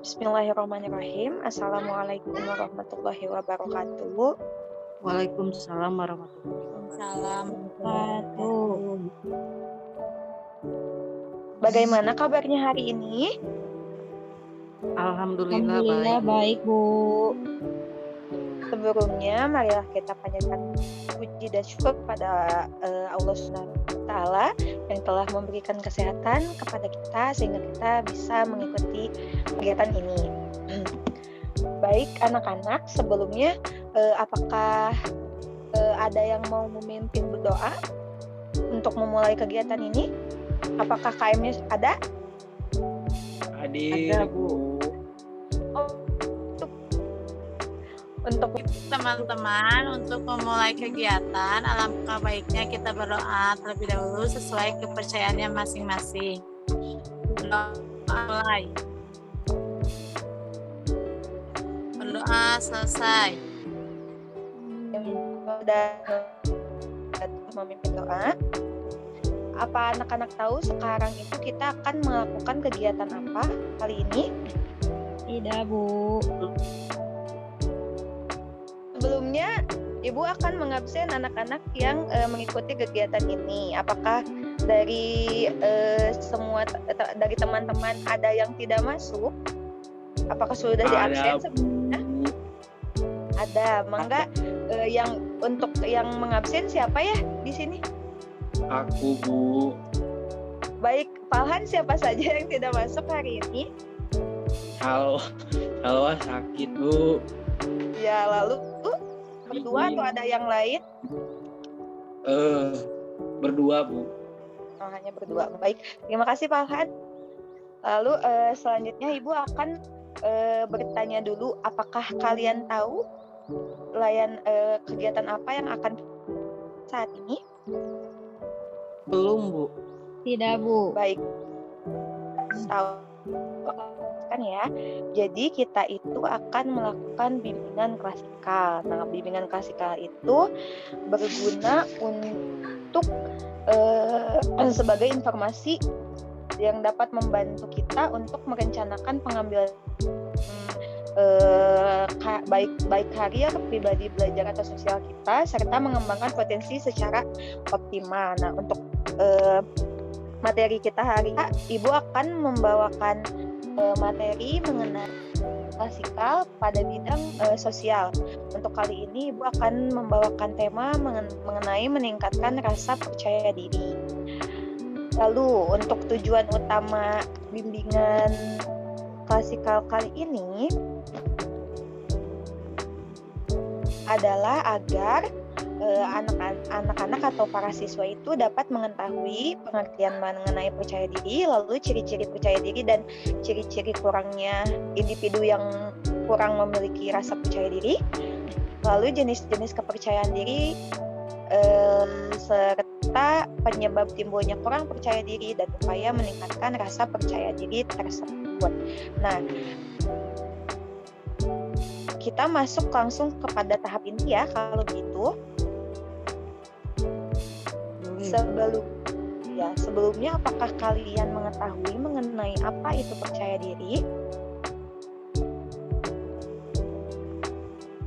Bismillahirrahmanirrahim. Assalamualaikum warahmatullahi wabarakatuh. Waalaikumsalam warahmatullahi Salam. wabarakatuh. Bagaimana kabarnya hari ini? Alhamdulillah Alhamdulillah baik. baik, Bu. Sebelumnya, marilah kita panjatkan puji dan syukur kepada Allah Subhanahu wa Ta'ala yang telah memberikan kesehatan kepada kita sehingga kita bisa mengikuti kegiatan ini. Baik anak-anak, sebelumnya apakah ada yang mau memimpin berdoa untuk memulai kegiatan ini? Apakah KM-nya ada? Ada, Bu. Untuk Teman-teman, untuk memulai kegiatan, alangkah baiknya kita berdoa terlebih dahulu sesuai kepercayaannya masing-masing. Mulai. Berdoa selesai. yang sudah memimpin doa, apa anak-anak tahu sekarang itu kita akan melakukan kegiatan apa kali ini? Tidak, Bu. Sebelumnya, Ibu akan mengabsen anak-anak yang mengikuti kegiatan ini. Apakah dari semua dari teman-teman ada yang tidak masuk? Apakah sudah diabsen sebelumnya? Ada. Mangga yang untuk yang mengabsen siapa ya di sini? Aku, Bu. Baik, Falhan, siapa saja yang tidak masuk hari ini? Halo, sakit, Bu. Ya, lalu berdua atau ada yang lain? Berdua, Bu. Oh, hanya berdua. Baik, terima kasih Falhan. Lalu selanjutnya Ibu akan bertanya dulu, apakah kalian tahu kegiatan apa yang akan saat ini? Belum, Bu. Tidak, Bu. Baik, tahu kan ya. Jadi kita itu akan melakukan bimbingan klasikal. Nah, bimbingan klasikal itu berguna untuk sebagai informasi yang dapat membantu kita untuk merencanakan pengambilan baik karir, pribadi, belajar atau sosial kita, serta mengembangkan potensi secara optimal. Nah, untuk materi kita hari ini, Ibu akan membawakan materi mengenai klasikal pada bidang sosial. Untuk kali ini Ibu akan membawakan tema mengenai meningkatkan rasa percaya diri. Lalu untuk tujuan utama bimbingan klasikal kali ini adalah agar anak-anak atau para siswa itu dapat mengetahui pengertian mengenai percaya diri, lalu ciri-ciri percaya diri dan ciri-ciri kurangnya individu yang kurang memiliki rasa percaya diri, lalu jenis-jenis kepercayaan diri, serta penyebab timbulnya kurang percaya diri dan upaya meningkatkan rasa percaya diri tersebut. Nah, kita masuk langsung kepada tahap ini ya, kalau gitu. Sebelumnya apakah kalian mengetahui mengenai apa itu percaya diri?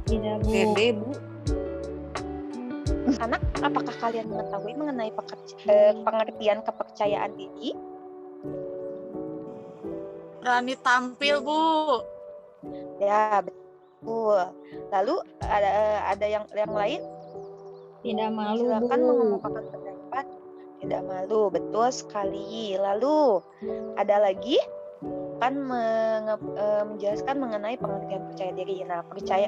Tidak, Bu. Pede, Bu. Anak, apakah kalian mengetahui mengenai pengertian kepercayaan diri? Berani tampil, Bu. Ya, betul. Lalu ada yang lain? Tidak malu, Silakan Bu. mengemukakan pendapat. Tidak malu, betul sekali. Lalu ada lagi akan menjelaskan mengenai pengertian percaya diri. Nah,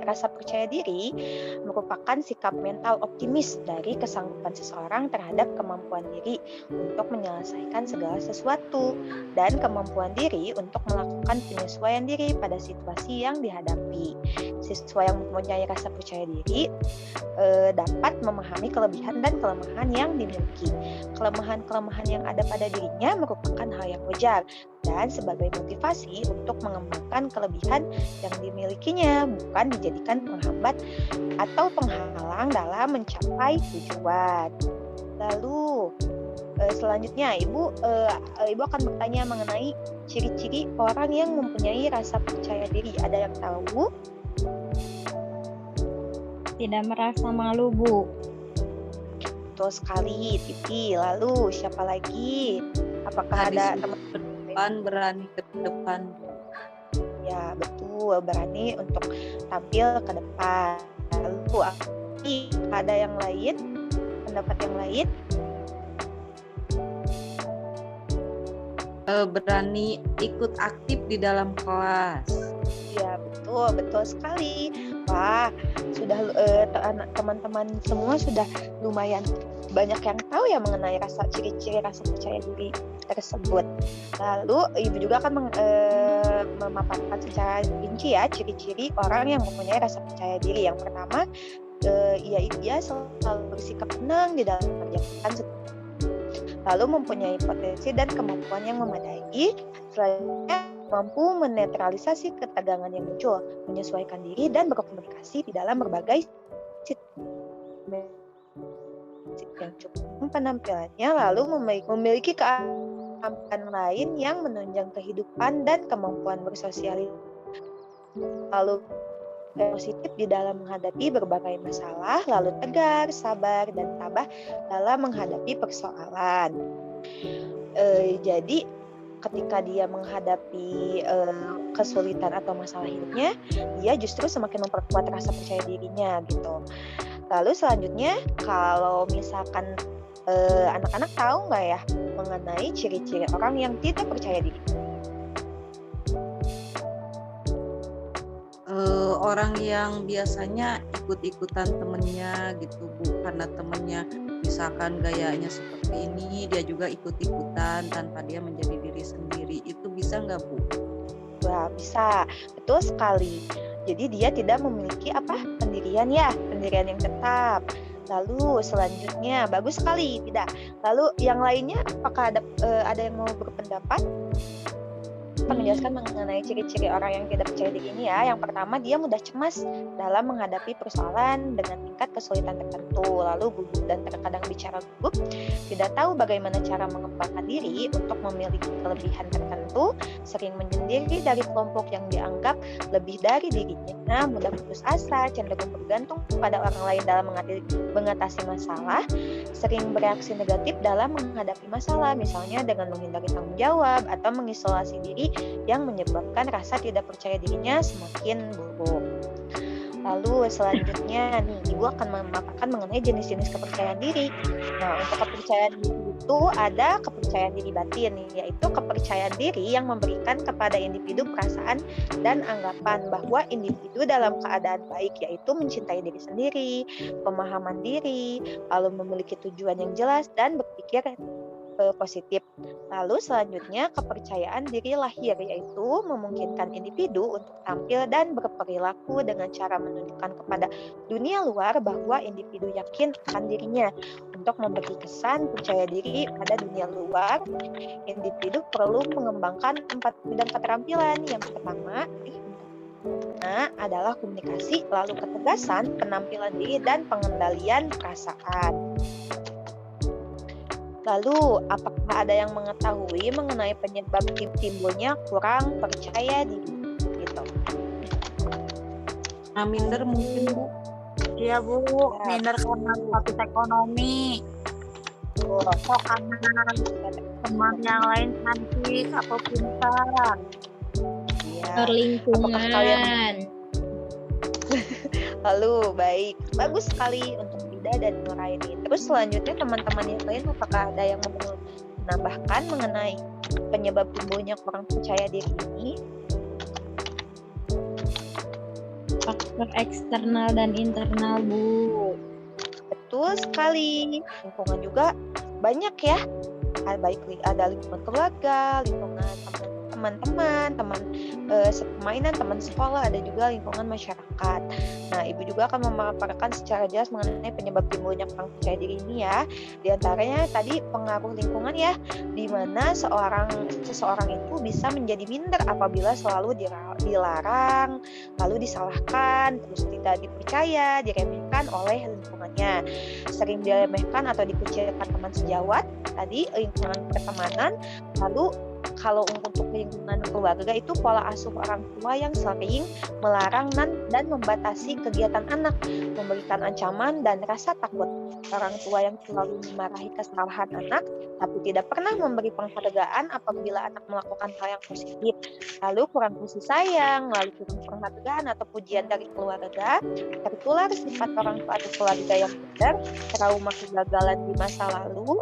rasa percaya diri merupakan sikap mental optimis dari kesanggupan seseorang terhadap kemampuan diri untuk menyelesaikan segala sesuatu dan kemampuan diri untuk melakukan penyesuaian diri pada situasi yang dihadapi. Siswa yang mempunyai rasa percaya diri dapat memahami kelebihan dan kelemahan yang dimiliki. Kelemahan-kelemahan yang ada pada dirinya merupakan hal yang wajar dan sebagai motivasi untuk mengembangkan kelebihan yang dimilikinya, bukan dijadikan penghambat atau penghalang dalam mencapai tujuan. Lalu selanjutnya Ibu akan bertanya mengenai ciri-ciri orang yang mempunyai rasa percaya diri. Ada yang tahu? Tidak merasa malu, Bu. Betul sekali, Titi. Lalu siapa lagi? Apakah Tadi ada sudah teman? depan, berani ke depan. Ya, betul. Berani untuk tampil ke depan. Lalu ada yang lain? Pendapat yang lain? Berani ikut aktif di dalam kelas. Ya, betul sekali. Wah, sudah teman-teman semua sudah lumayan banyak yang tahu ya mengenai ciri-ciri rasa percaya diri tersebut. Lalu Ibu juga akan memaparkan secara rinci ya ciri-ciri orang yang mempunyai rasa percaya diri. Yang pertama, yaitu dia selalu bersikap tenang di dalam mengerjakan, lalu mempunyai potensi dan kemampuan yang memadai. Selanjutnya, mampu menetralisasi ketegangan yang muncul, menyesuaikan diri dan berkomunikasi di dalam berbagai situasi yang cukup penampilannya, lalu memiliki keampilan lain yang menunjang kehidupan dan kemampuan bersosialisasi, lalu positif di dalam menghadapi berbagai masalah, lalu tegar, sabar, dan tabah dalam menghadapi persoalan. Jadi ketika dia menghadapi kesulitan atau masalah hidupnya, dia justru semakin memperkuat rasa percaya dirinya gitu. Lalu selanjutnya, kalau misalkan anak-anak tahu nggak ya mengenai ciri-ciri orang yang tidak percaya diri? Orang yang biasanya ikut-ikutan temennya gitu, Bu, karena temennya misalkan gayanya seperti ini, dia juga ikut-ikutan tanpa dia menjadi diri sendiri. Itu bisa nggak, Bu? Wah, bisa. Betul sekali. Jadi dia tidak memiliki pendirian yang tetap. Lalu selanjutnya, bagus sekali, tidak. Lalu yang lainnya, apakah ada yang mau berpendapat? Akan menjelaskan mengenai ciri-ciri orang yang tidak percaya diri ini ya. Yang pertama, dia mudah cemas dalam menghadapi persoalan dengan tingkat kesulitan tertentu, lalu gugup dan terkadang bicara gugup, tidak tahu bagaimana cara mengembangkan diri untuk memiliki kelebihan tertentu, sering menyendiri dari kelompok yang dianggap lebih dari dirinya, mudah putus asa, cenderung bergantung pada orang lain dalam mengatasi masalah, sering bereaksi negatif dalam menghadapi masalah, misalnya dengan menghindari tanggung jawab atau mengisolasi diri, yang menyebabkan rasa tidak percaya dirinya semakin buruk. Lalu selanjutnya nih, Ibu akan memaparkan mengenai jenis-jenis kepercayaan diri. Nah, untuk kepercayaan diri itu ada kepercayaan diri batin, yaitu kepercayaan diri yang memberikan kepada individu perasaan dan anggapan bahwa individu dalam keadaan baik, yaitu mencintai diri sendiri, pemahaman diri, lalu memiliki tujuan yang jelas dan berpikir positif. Lalu selanjutnya kepercayaan diri lahir, yaitu memungkinkan individu untuk tampil dan berperilaku dengan cara menunjukkan kepada dunia luar bahwa individu yakin akan dirinya. Untuk memberi kesan percaya diri pada dunia luar, individu perlu mengembangkan 4 bidang keterampilan. Yang pertama adalah komunikasi, lalu ketegasan, penampilan diri, dan pengendalian perasaan. Lalu, apakah ada yang mengetahui mengenai penyebab timbulnya kurang percaya diri? Gitu. Nah, minder mungkin, Bu. Iya, Bu. Minder karena status ekonomi. Atau karena teman yang lain cantik atau pintar. Ya. Lingkungan. Lalu, baik. Bagus sekali untuk Ida dan Nuraini. Terus selanjutnya teman-teman yang lain, apakah ada yang mau menambahkan mengenai penyebab timbulnya kurang percaya diri ini? Faktor eksternal dan internal, Bu. Betul sekali. Lingkungan juga banyak ya. Ada lingkungan keluarga, lingkungan teman-teman, teman sepermainan, teman sekolah, ada juga lingkungan masyarakat. Nah, Ibu juga akan memaparkan secara jelas mengenai penyebab timbulnya kurang percaya diri ini ya. Di antaranya tadi pengaruh lingkungan ya, di mana seseorang itu bisa menjadi minder apabila selalu dilarang, lalu disalahkan, terus tidak dipercaya, diremehkan dipandang oleh lingkungannya. Sering diremehkan atau dikucilkan teman sejawat, tadi lingkungan pertemanan. Lalu kalau untuk lingkungan keluarga itu pola asuh orang tua yang sering melarang dan membatasi kegiatan anak, memberikan ancaman dan rasa takut. Orang tua yang selalu memarahi kesalahan anak, tapi tidak pernah memberi penghargaan apabila anak melakukan hal yang positif. Lalu kurang kasih sayang, lalu kurang penghargaan atau pujian dari keluarga, tertular sifat orang tua atau keluarga yang benar, trauma kegagalan di masa lalu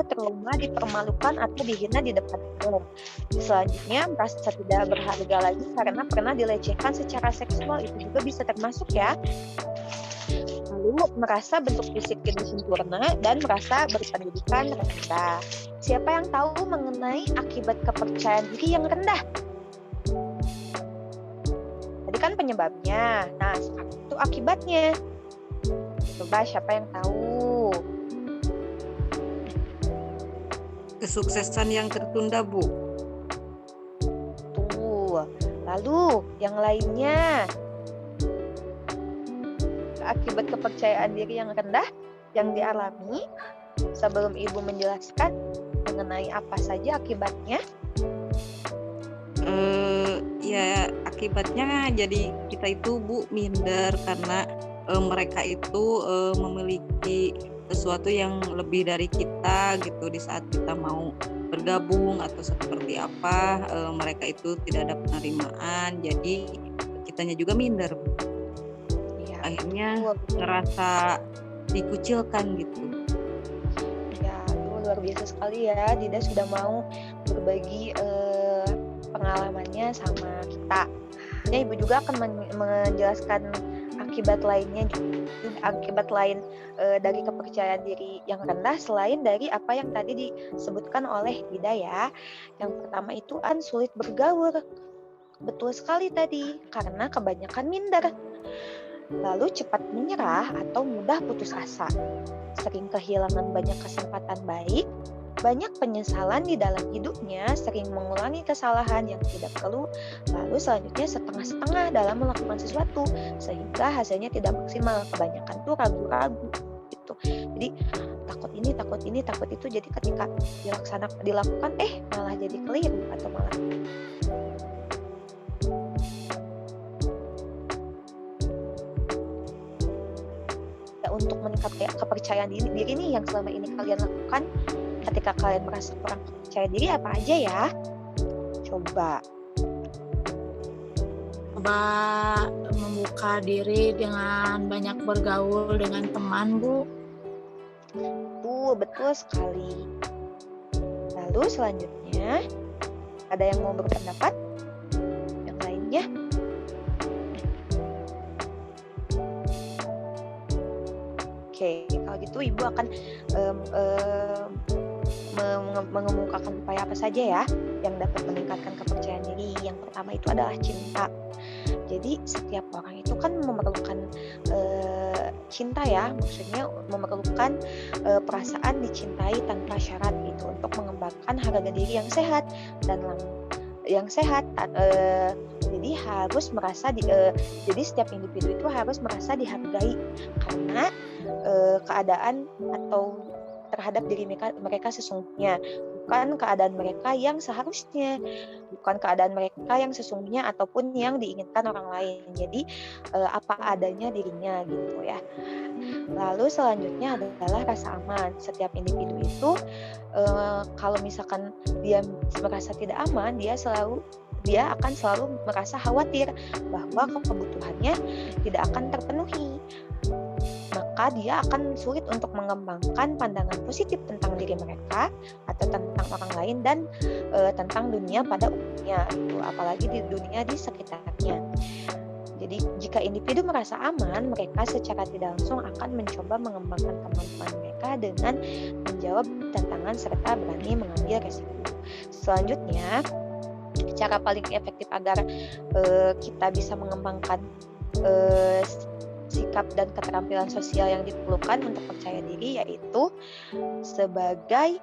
trauma dipermalukan atau dihina di depan umum. Selanjutnya, merasa tidak berharga lagi karena pernah dilecehkan secara seksual, itu juga bisa termasuk ya. Lalu merasa bentuk fisik tidak sempurna dan merasa berpendidikan rendah. Siapa yang tahu mengenai akibat kepercayaan diri yang rendah? Tadi kan penyebabnya, nah sekarang itu akibatnya. Coba siapa yang tahu? Kesuksesan yang tertunda, Bu. Tuh. Lalu yang lainnya, akibat kepercayaan diri yang rendah yang dialami. Sebelum Ibu menjelaskan mengenai apa saja akibatnya. Ya akibatnya jadi kita itu, Bu, minder karena mereka itu memiliki sesuatu yang lebih dari kita gitu di saat kita mau bergabung atau seperti apa, mereka itu tidak ada penerimaan, jadi kitanya juga minder. Ya, Akhirnya betul. ngerasa dikucilkan gitu. Ya, itu luar biasa sekali ya. Dida sudah mau berbagi pengalamannya sama kita. Ya, Ibu juga akan menjelaskan akibat lainnya, akibat lain dari kepercayaan diri yang rendah selain dari apa yang tadi disebutkan oleh Dida ya. Yang pertama itu sulit bergaul. Betul sekali tadi, karena kebanyakan minder. Lalu cepat menyerah atau mudah putus asa. Sering kehilangan banyak kesempatan baik, banyak penyesalan di dalam hidupnya, sering mengulangi kesalahan yang tidak perlu, lalu selanjutnya setengah-setengah dalam melakukan sesuatu, sehingga hasilnya tidak maksimal. Kebanyakan tuh ragu-ragu gitu. Jadi takut itu, jadi ketika dilakukan malah jadi keliru atau malah untuk meningkatkan kepercayaan diri nih yang selama ini kalian lakukan. Ketika kalian merasa kurang percaya diri, apa aja ya? Coba membuka diri dengan banyak bergaul dengan teman, Bu. betul sekali. Lalu selanjutnya, ada yang mau berpendapat? Yang lainnya? Oke, kalau gitu Ibu akan mengemukakan upaya apa saja ya yang dapat meningkatkan kepercayaan diri. Yang pertama itu adalah cinta. Jadi setiap orang itu kan memerlukan cinta ya, maksudnya memerlukan perasaan dicintai tanpa syarat gitu untuk mengembangkan harga diri yang sehat dan jadi harus merasa jadi setiap individu itu harus merasa dihargai karena keadaan atau terhadap diri mereka sesungguhnya, bukan keadaan mereka yang seharusnya, bukan keadaan mereka yang sesungguhnya ataupun yang diinginkan orang lain. Jadi apa adanya dirinya gitu ya. Lalu selanjutnya adalah rasa aman. Setiap individu itu kalau misalkan dia merasa tidak aman, dia akan selalu merasa khawatir bahwa kebutuhannya tidak akan terpenuhi. Maka dia akan sulit untuk mengembangkan pandangan positif tentang diri mereka atau tentang orang lain dan tentang dunia pada umumnya, gitu. Apalagi di dunia di sekitarnya. Jadi jika individu merasa aman, mereka secara tidak langsung akan mencoba mengembangkan kemampuan mereka dengan menjawab tantangan serta berani mengambil resiko. Selanjutnya, cara paling efektif agar kita bisa mengembangkan sikap dan keterampilan sosial yang diperlukan untuk percaya diri, yaitu sebagai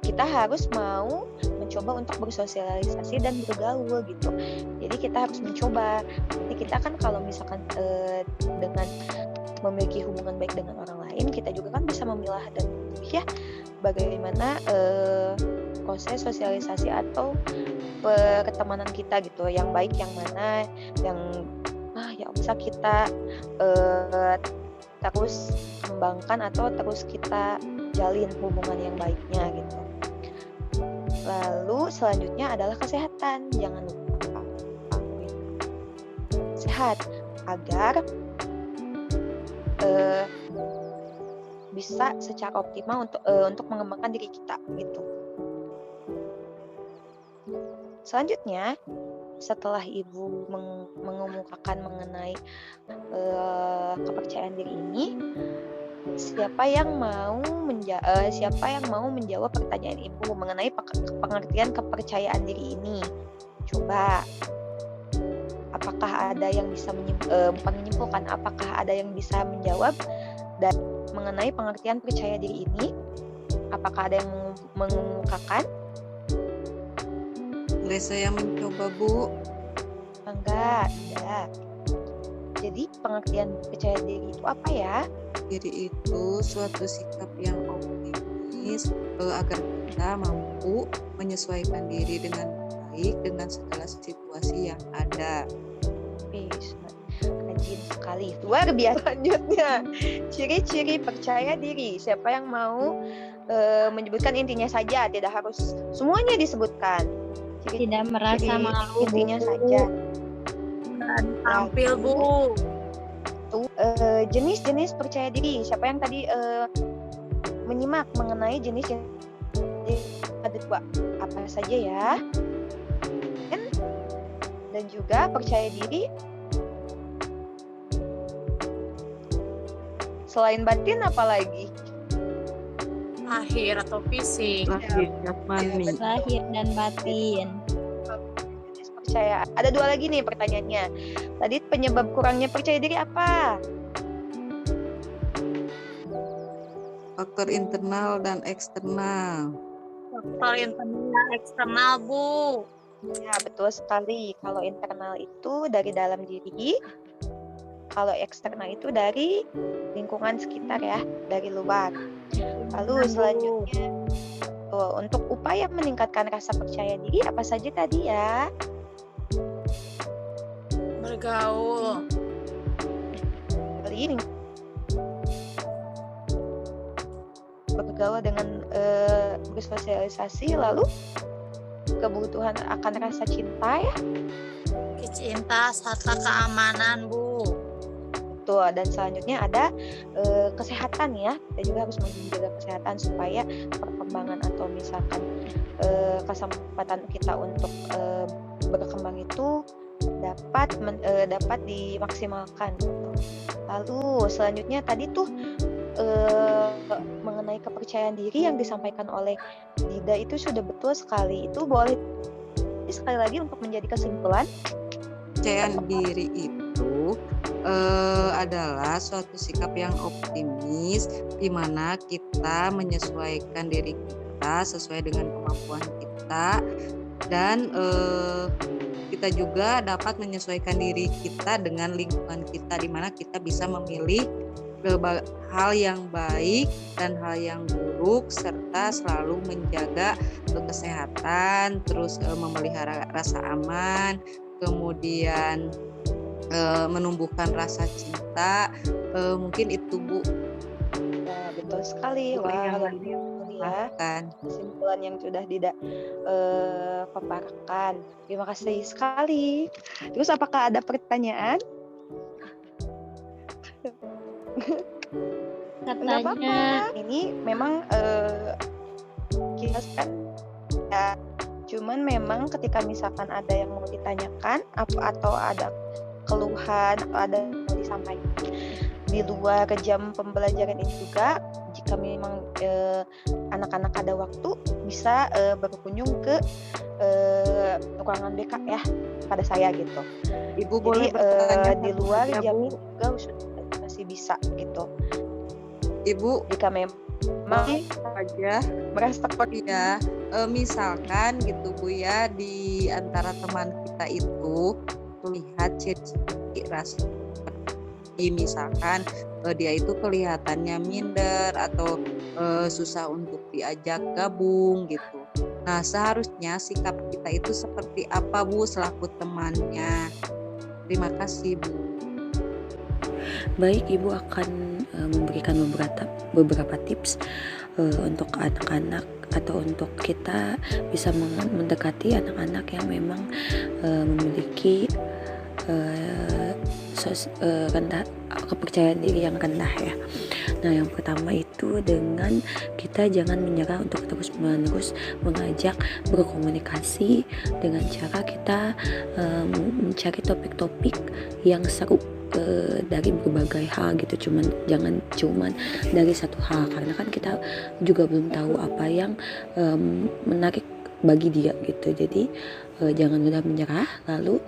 kita harus mau mencoba untuk bersosialisasi dan bergaul gitu. Jadi kita harus mencoba. Jadi kita kan kalau misalkan dengan memiliki hubungan baik dengan orang lain, kita juga kan bisa memilah dan memilih ya bagaimana proses sosialisasi atau pertemanan kita gitu, yang baik yang mana, yang yang bisa kita terus kembangkan atau terus kita jalin hubungan yang baiknya gitu. Lalu selanjutnya adalah kesehatan, jangan lupa sehat agar bisa secara optimal untuk mengembangkan diri kita gitu. Selanjutnya, setelah Ibu mengemukakan mengenai kepercayaan diri ini, siapa yang mau menjawab pertanyaan Ibu mengenai pengertian kepercayaan diri ini? Coba, apakah ada yang bisa bukan menyimpulkan, apakah ada yang bisa menjawab dan mengenai pengertian percaya diri ini? Apakah ada yang mengemukakan? Boleh saya mencoba, Bu? Enggak, tidak. Jadi pengertian percaya diri itu apa ya? Diri itu suatu sikap yang optimis agar kita mampu menyesuaikan diri dengan baik dengan segala situasi yang ada. Rajin sekali, luar biasa. Selanjutnya, ciri-ciri percaya diri. Siapa yang mau menyebutkan intinya saja, tidak harus semuanya disebutkan. Tidak merasa malu, intinya saja. Tampil, Bu. Jenis-jenis percaya diri. Siapa yang tadi menyimak mengenai jenis yang ada dua, apa saja ya? Dan juga percaya diri selain batin apa lagi? Lahir atau fisik. Lahir jasmani. lahir dan batin. Percaya. Ada dua lagi nih pertanyaannya. Tadi penyebab kurangnya percaya diri apa? Faktor internal dan eksternal. Faktor internal eksternal, Bu. Ya, betul sekali. Kalau internal itu dari dalam diri, kalau eksternal itu dari lingkungan sekitar ya, dari luar. Lalu selanjutnya, untuk upaya meningkatkan rasa percaya diri apa saja tadi ya? Bergaul. Bergaul dengan bersosialisasi, lalu kebutuhan akan rasa cinta ya. Cinta serta keamanan, Bu. Betul. Dan selanjutnya ada kesehatan ya. Kita juga harus menjaga kesehatan supaya perkembangan atau misalkan kesempatan kita untuk berkembang itu dapat dimaksimalkan. Lalu selanjutnya tadi tuh mengenai kepercayaan diri yang disampaikan oleh Dida itu sudah betul sekali. Itu boleh sekali lagi untuk menjadi kesimpulan. Kepercayaan diri itu adalah suatu sikap yang optimis di mana kita menyesuaikan diri kita sesuai dengan kemampuan kita dan kita juga dapat menyesuaikan diri kita dengan lingkungan kita di mana kita bisa memilih hal yang baik dan hal yang buruk serta selalu menjaga kesehatan, terus memelihara rasa aman, kemudian menumbuhkan rasa cinta, mungkin itu Bu. Ya, betul sekali. Wah, ya, kesimpulan yang sudah Dida paparkan. Terima kasih sekali. Terus apakah ada pertanyaan? Nggak apa-apa. Katanya Ini memang kita kan ya, cuman memang ketika misalkan ada yang mau ditanyakan atau ada keluhan atau ada yang mau disampaikan di luar jam pembelajaran ini juga, jika memang anak-anak ada waktu bisa berkunjung ke ruangan BK ya pada saya gitu. Ibu Jadi boleh bertanya di luar saja, jam Bu. ini juga masih bisa gitu. Ibu Jika memang Mau aja merasa ya, misalkan gitu Bu ya, di antara teman kita itu lihat ciri-ciri rasa misalkan dia itu kelihatannya minder atau susah untuk diajak gabung gitu. Nah, seharusnya sikap kita itu seperti apa Bu selaku temannya? Terima kasih Bu. Baik, Ibu akan memberikan beberapa tips untuk anak-anak atau untuk kita bisa mendekati anak-anak yang memang memiliki rendah kepercayaan diri yang rendah ya. Nah, yang pertama itu dengan kita jangan menyerah untuk terus-menerus mengajak berkomunikasi dengan cara kita mencari topik-topik yang seru dari berbagai hal gitu, jangan cuman dari satu hal, karena kan kita juga belum tahu apa yang menarik bagi dia gitu. Jadi jangan mudah menyerah, lalu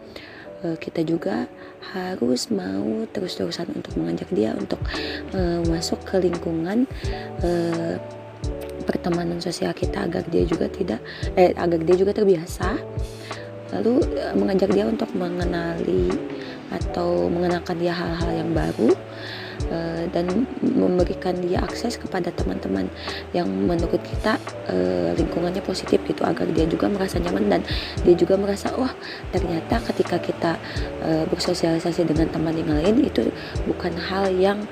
kita juga harus mau terus-terusan untuk mengajak dia untuk masuk ke lingkungan pertemanan sosial kita agar dia juga terbiasa, lalu mengajak dia untuk mengenali atau mengenalkan dia hal-hal yang baru, dan memberikan dia akses kepada teman-teman yang menurut kita lingkungannya positif gitu, agar dia juga merasa nyaman dan dia juga merasa ternyata ketika kita bersosialisasi dengan teman yang lain itu bukan hal yang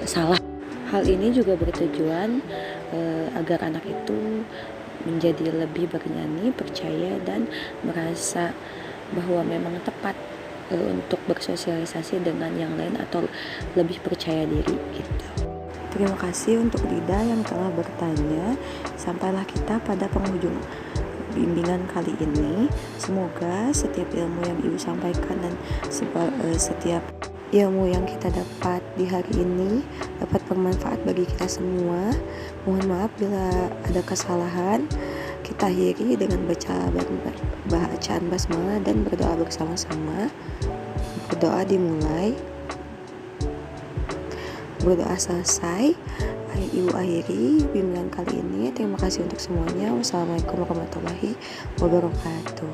salah. Hal ini juga bertujuan agar anak itu menjadi lebih berani, percaya, dan merasa bahwa memang tepat untuk bersosialisasi dengan yang lain atau lebih percaya diri gitu. Terima kasih untuk Lida yang telah bertanya. Sampailah kita pada penghujung bimbingan kali ini. Semoga setiap ilmu yang Ibu sampaikan dan setiap ilmu yang kita dapat di hari ini dapat bermanfaat bagi kita semua. Mohon maaf bila ada kesalahan. Kita akhiri dengan bacaan basmalah dan berdoa bersama-sama. Berdoa dimulai, berdoa selesai. Ibu akhiri bimbingan kali ini. Terima kasih untuk semuanya. Wassalamualaikum warahmatullahi wabarakatuh.